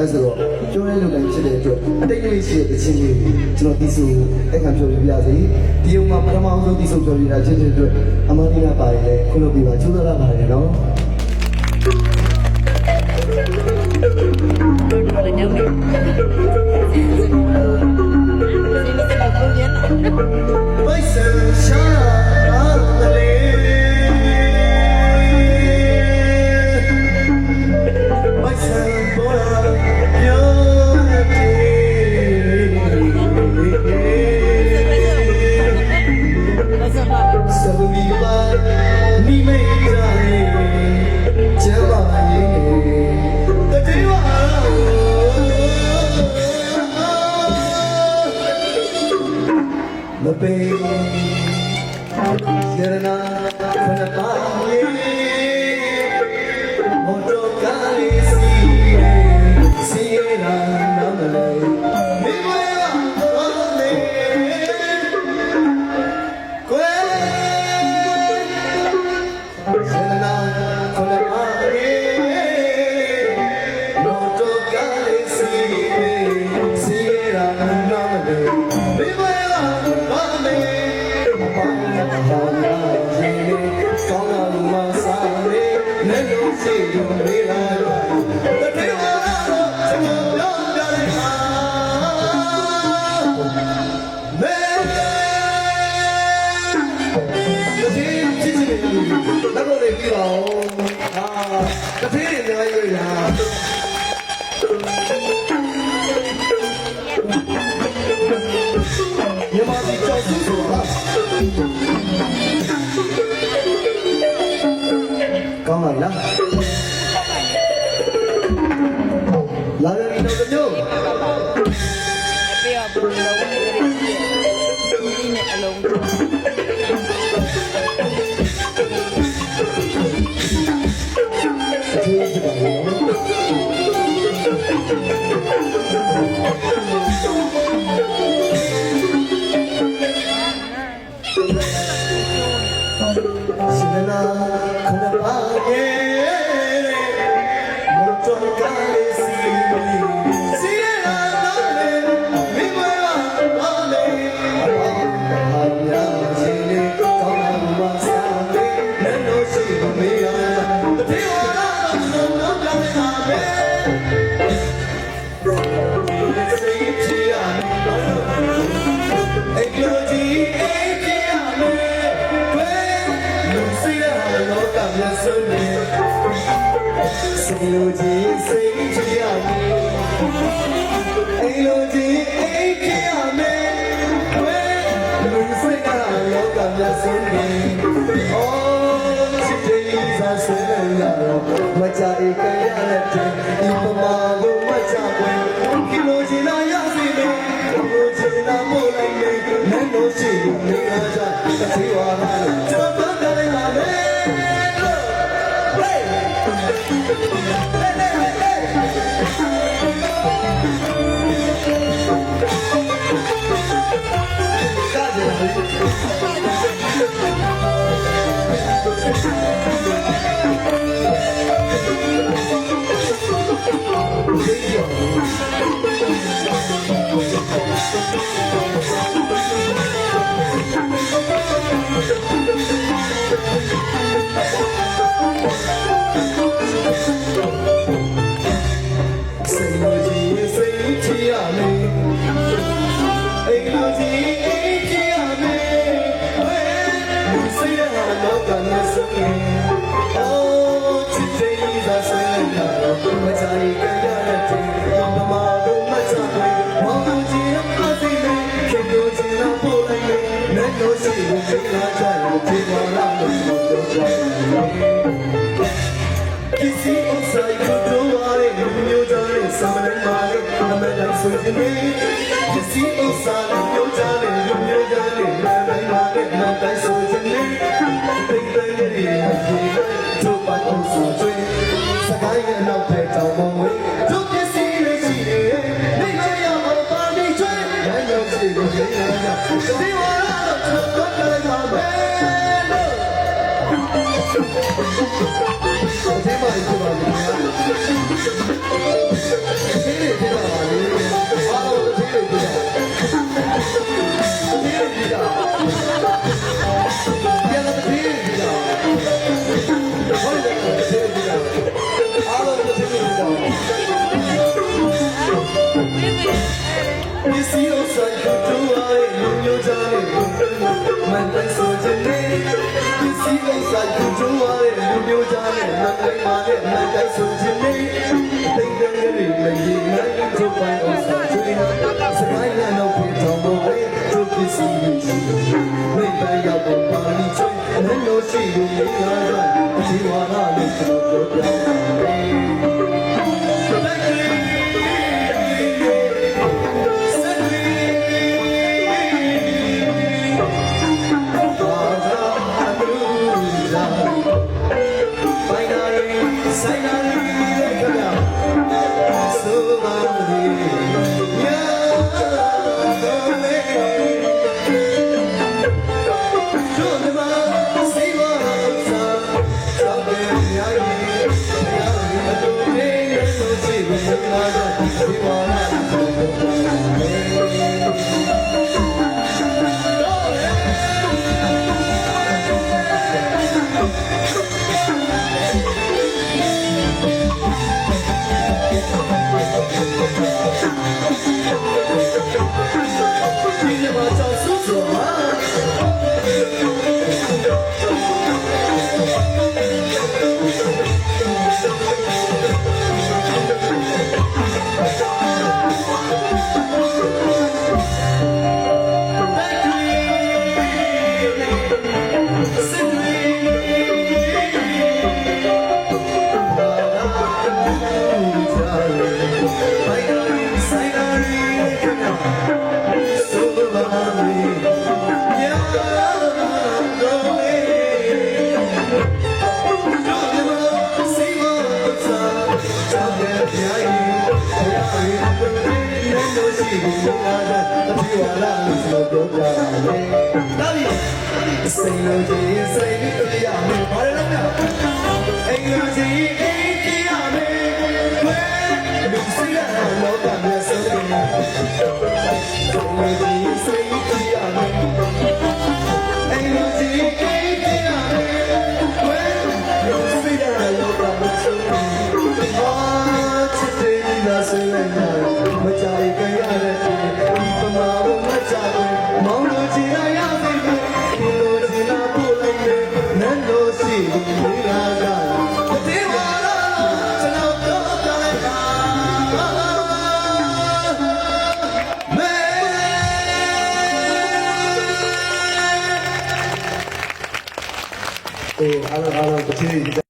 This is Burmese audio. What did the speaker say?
အဲ့ဆိုတော့ပြောရလို့လည်းဖြစ်တဲ့အတွက်တိတ်တိတ်ရှိတဲ့ချင်းလေးကျွန်တော်ဒီဆိုအဲ့ခံပြောပြပြစီဒီုံမှာပထမဆုံးဒီဆိုပြောပြတာချင်းတဲ့အတွက်အမဒီနာပါတယ်လေခုလုပ်ပြပါကျိုးစားပါတယ်နော်ဘိုက်ဆန်ရှာအားမလေးဘိုက်ဆန်ပေါ်လာပြောစဘူမီပါနိမိတ်ရာကျမ်းပါရဲ့တတိယမပေရနာခဏပါရဲ့မော်တော်ကားလေးစီရနာနမလေးမိမရပါလေကွယ်ရနာခဏပါရဲ့မော်တော်ကားလေးစီရနာနမလေးမိမကောင်းလာလို့မစားလေနဲ့လို့ရှိလို့မေးလာတော့တတိယတော့ကျွန်တော်ပြောပြလိုက်ပါမဲဒီချစ်ချစ်တော့လည်းပြီးပါဦးတတိယနေရာရွေးလာမြန်မာပြည်ကြောက်စုဆိုတာကောင်းပါလားလာရည်တော့တို့အဖေကဘယ်လိုလုပ်နေလဲဒီနေ့အလုံးဒီဖြစ်ပါဘူးရှင်နာခဏပါရဲ့မော်တော်ကားလေးစီရနာတော့လေမိမလာပါလေဘာညာရှင်လေးကောင်းလာမှစားလေလည်းလို့ရှိမေးရတတိယတော့တော့ပြောင်းလာပဲစိတ်ချရအိတ်လိုကြီးအိတ်ချရမယ်လူစိရလောကမျက်စုံနဲ့စိတ်လိုကြီးစိတ်ချရမယ်အိတ်လိုကြီးအိတ်ချရမယ်လူစိရလောကမျက်စုံနဲ့ချစ်တဲ့ဇာဆွေးရတော့မကြအိတ်ကြရတဲ့ဒီပမာကိုမကြဘူးဒီလိုချင်လာရစီနေဒီလိုချင်လာမို့လိုက်နေနဲ့လို့ရှိလို့နေရကြတစ်သေးဝါလာလို့ကျွန်တော်ပြောပြလိုက်ပါမယ်किसी साई को तुम्हारे न्यू जाने सामने मारे हमें नहीं सुनने किसी साई को जाने न्यू जाने हमें मारे नहीं सुनने देख देंगे ये जो बात हम सोचे सगाई के नाम पे जाओ मोए जो किसी ने चीरे नहीं गया वो पानी चोए नहीं लोग चीरे नहीं गया दीवाना तो करेगा मैं 어제 말이 좀 ဒီစီအိုဆိုင်ကိုတို့ဝါရဲ့လူမျိုးသားရဲ့မန်တိုင်းဆိုခြင်းနဲ့ဒီစီအိုဆိုင်ကိုတို့ဝါရဲ့လူမျိုးသားရဲ့မန်တိုင်းပါတဲ့မန်တိုင်းဆိုခြင်းနဲ့တိတ်တဲ့ရီမကြီးနိုင်တို့ပိုင်အောင်ဆိုခြင်းစမိုင်းနဲ့တော့ဖြစ်တော်မူရဲ့တို့ပစ္စည်းတွေမိတ်ပဲရောက်တော့ပါလိချွေနန်းလို့ရှိလို့မိသားစုဒီဝါရလေးကျွန်တော်ပြောပြစိတ်လို့ကြီးစိတ်လေးရမယ်ဘာလဲလဲအိမ်လို့ကြီးအိမ်ကြီးရမယ်ဘယ်လူစိတ်လောကမျက်စိနဲ့စိတ်လို့ကြီးစိတ်ကြီးရမယ်အိမ်လို့ကြီးအိမ်ကြီးရမယ်ဘယ်လူစိတ်လောကမျက်စိနဲ့အာချစ်တယ်လာစိတ်နဲ့မကြိုက်ကြရတဲ့ဒီပမာဘုံမကြဘူးမောင်လို့ကြီးလာရမယ်အားလုံးတစ်ချိန်